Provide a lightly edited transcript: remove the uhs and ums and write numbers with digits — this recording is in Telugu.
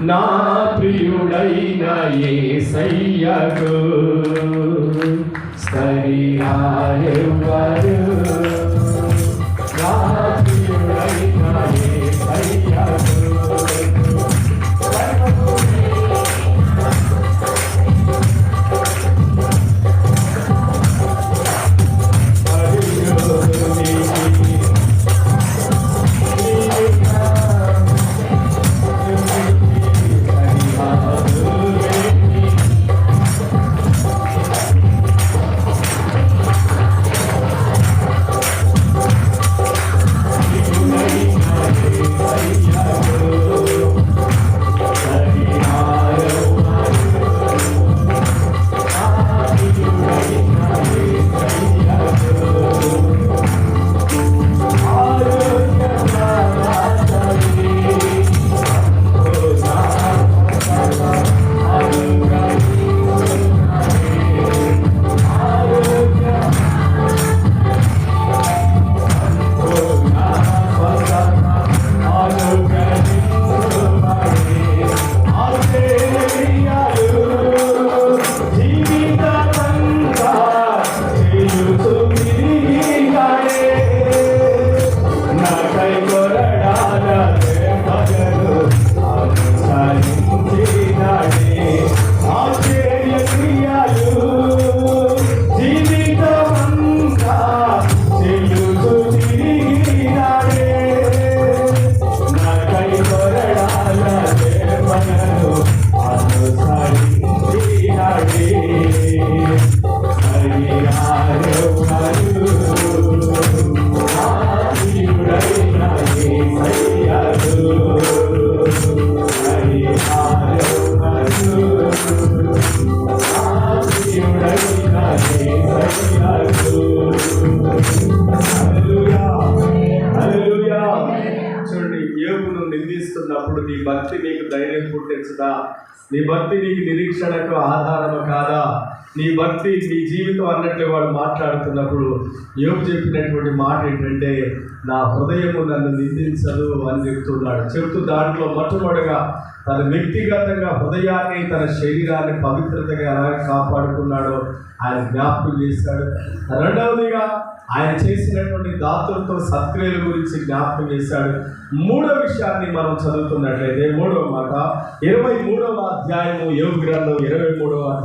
నా ప్రియుడైన యేసయ్యకు సరిగా ఎవ్వరు. నా ప్రియుడైన యేసయ్యకు నిందిస్తున్నప్పుడు నీ భక్తి నీకు ధైర్యం పుట్టించదా? నీ భక్తి నీకు నిరీక్షణకు ఆధారము కాదా? నీ భక్తి నీ జీవితం అన్నట్లు వాడు మాట్లాడుతున్నప్పుడు యోబు చెప్పినటువంటి మాట ఏంటంటే, నా హృదయము నన్ను నిందించదు అని చెప్తూ దాంట్లో మొట్టమొదటిగా తన వ్యక్తిగతంగా హృదయాన్ని తన శరీరాన్ని పవిత్రతగా ఎలా కాపాడుకున్నాడో ఆయన జ్ఞాపకం చేశాడు. రెండవదిగా ఆయన చేసినటువంటి దాతలతో సత్క్రియల గురించి జ్ఞాపకం చేశాడు. మూడో విషయాన్ని మనం చదువుతున్నట్లయితే 3వ మాట 23వ అధ్యాయము యోబు గ్రంథం 23వ